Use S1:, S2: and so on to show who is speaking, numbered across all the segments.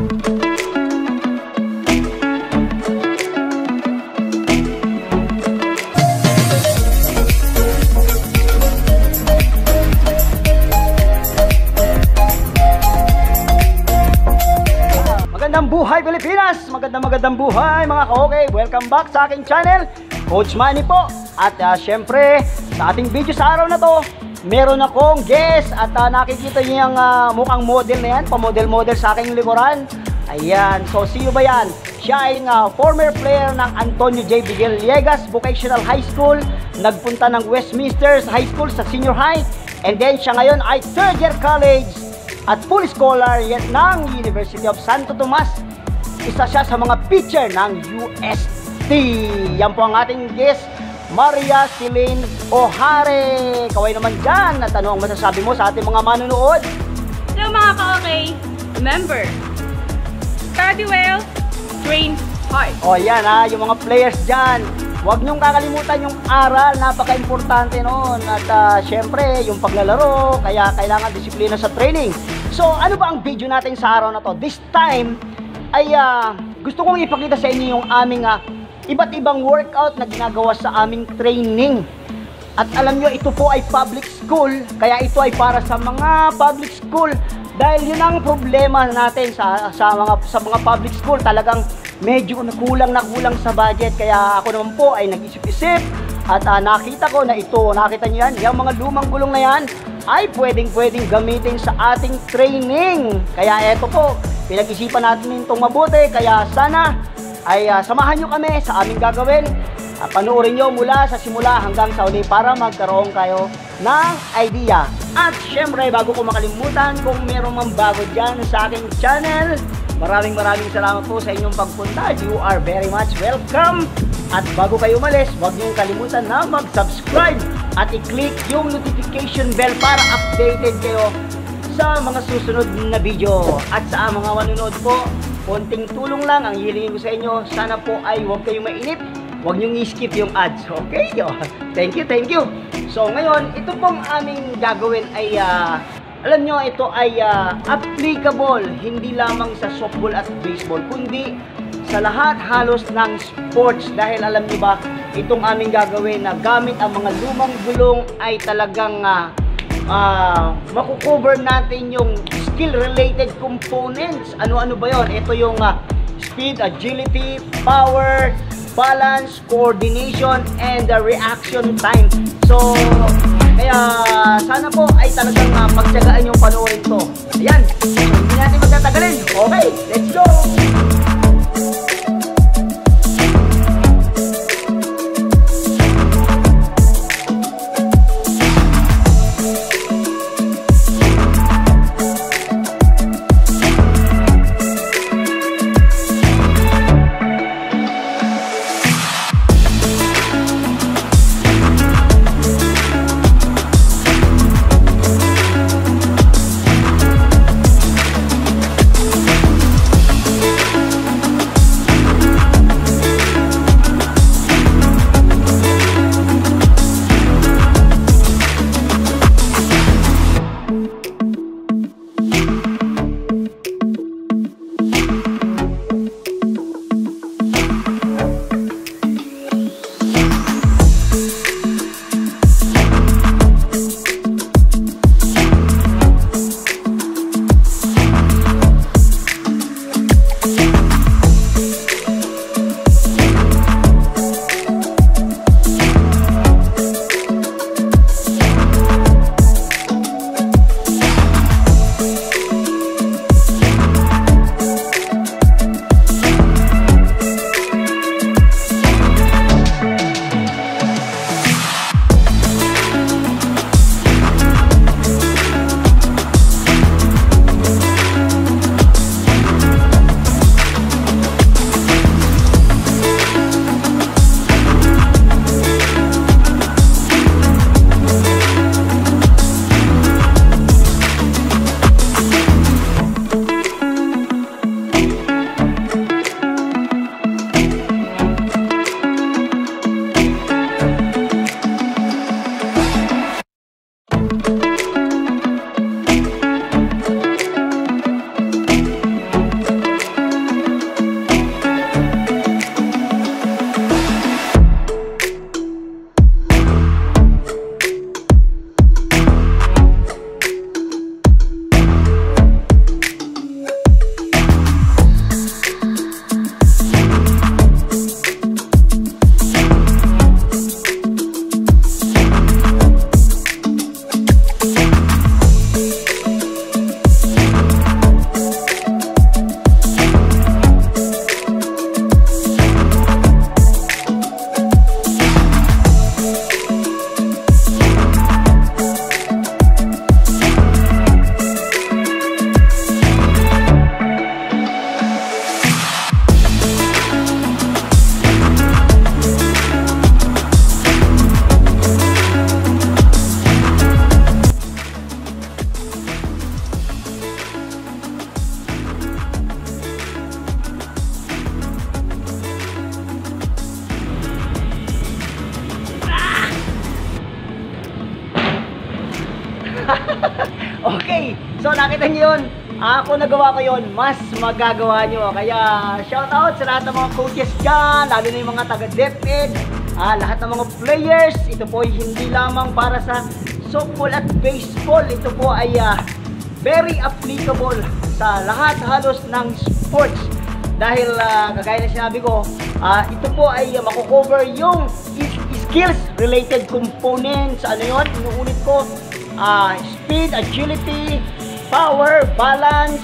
S1: Magandang buhay Pilipinas! Magandang buhay mga ka-okay! Welcome back sa aking channel, Coach Manny po. At syempre, sa ating video sa araw na to, meron akong guest. At nakikita niyo yung mukhang model na yan, pa-model-model sa aking likuran. Ayan, so sino ba yan? Siya ay former player ng Antonio J. Villegas Vocational High School. Nagpunta ng Westminster High School sa senior high. And then siya ngayon ay third year college at full scholar ng University of Santo Tomas. Isa siya sa mga pitcher ng UST. Yan po ang ating guest, Maria Celine Ohare. Kaway naman dyan at ano ang masasabi mo sa ating mga manunood?
S2: Hello mga ka-okay, remember, study well, train hard.
S1: O yan yung mga players dyan. Huwag niyong kakalimutan yung aral, napaka-importante noon. At syempre, yung paglalaro, kaya kailangan disiplina sa training. So, ano ba ang video natin sa araw na to? This time, ay gusto kong ipakita sa inyo yung aming iba't ibang workout na ginagawa sa aming training. At alam nyo, ito po ay public school, kaya ito ay para sa mga public school. Dahil yun ang problema natin sa mga public school, talagang medyo kulang sa budget. Kaya ako naman po ay nag-isip-isip at nakita ko na ito, nakita niyo yan, yung mga lumang gulong na yan ay pwedeng gamitin sa ating training. Kaya eto po, pinag-isipan natin itong mabuti. Kaya sana ay samahan nyo kami sa aming gagawin. Panoorin nyo mula sa simula hanggang sa uli para magkaroon kayo ng idea. At syempre, bago ko makalimutan, kung meron mang bago dyan sa aking channel, maraming salamat po sa inyong pagpunta. You are very much welcome. At bago kayo umalis, huwag niyong kalimutan na mag-subscribe at i-click yung notification bell para updated kayo sa mga susunod na video. At sa mga manunood po, konting tulong lang ang hilingin ko sa inyo. Sana po ay huwag kayong mainip. Huwag niyong i-skip yung ads, okay? Thank you. So ngayon, ito pong aming gagawin ay, alam nyo, ito ay applicable hindi lamang sa softball at baseball, kundi sa lahat halos ng sports. Dahil alam nyo ba, itong aming gagawin na gamit ang mga lumang gulong ay talagang makukover natin yung skill-related components. Ano-ano ba yon? Ito yung speed, agility, power, balance, coordination, and the reaction time. So, kaya sana po ay talagang pagtyagaan yung panoorin to. Ayan, hindi natin magtatagalin. Okay, let's go! So nakita niyo yun, ako nagawa ko yun, mas magagawa nyo. Kaya shout out sa lahat ng mga coaches dyan, lalo na yung mga taga-DepEd, lahat ng mga players. Ito po ay hindi lamang para sa softball at baseball. Ito po ay very applicable sa lahat halos ng sports. Dahil kagaya na sinabi ko, ito po ay mako-cover yung skills related components. Ano yun? Inuulit ko, speed, agility, power, balance,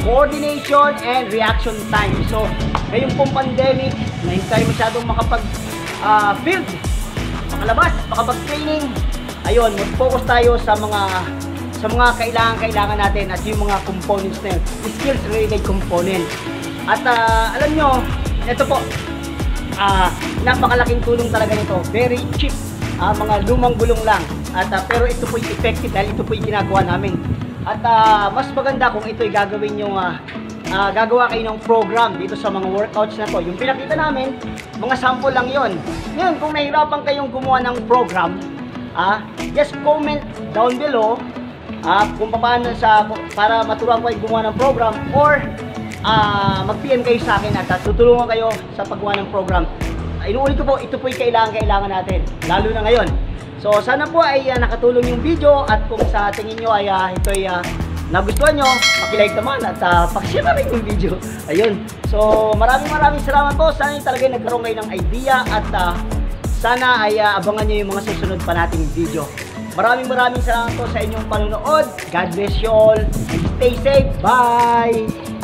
S1: coordination, and reaction time. So, ngayon pong pandemic, na hindi tayo masyadong makapag-field, makalabas, makapag-training. Ayun, mag-focus tayo sa mga kailangan natin at yung mga components na yun, skills-related components. At alam nyo, ito po, napakalaking tulong talaga nito. Very cheap, mga lumang gulong lang. At pero ito po yung effective dahil ito po yung ginagawa namin. At mas maganda kung ito'y gagawin yung gagawa kayo ng program dito sa mga workouts na to. Yung pinakita namin, mga sample lang yon. Ngayon, kung nahirapan kayong gumawa ng program, just comment down below kung paano para maturuan ko kayo gumawa ng program, or mag-PM kayo sa akin at tutulungan kayo sa paggawa ng program. Inuulit ko po, ito po yung kailangan natin, lalo na ngayon. So sana po ay nakatulong yung video, at kung sa tingin nyo ay ito ay nagustuhan nyo, pakilike naman at pakishare na rin yung video. Ayun. So maraming salamat po. Sana talaga nagkaroon kayo ng idea, at sana ay abangan nyo yung mga susunod pa nating video. Maraming salamat po sa inyong panonood. God bless you all. Stay safe. Bye!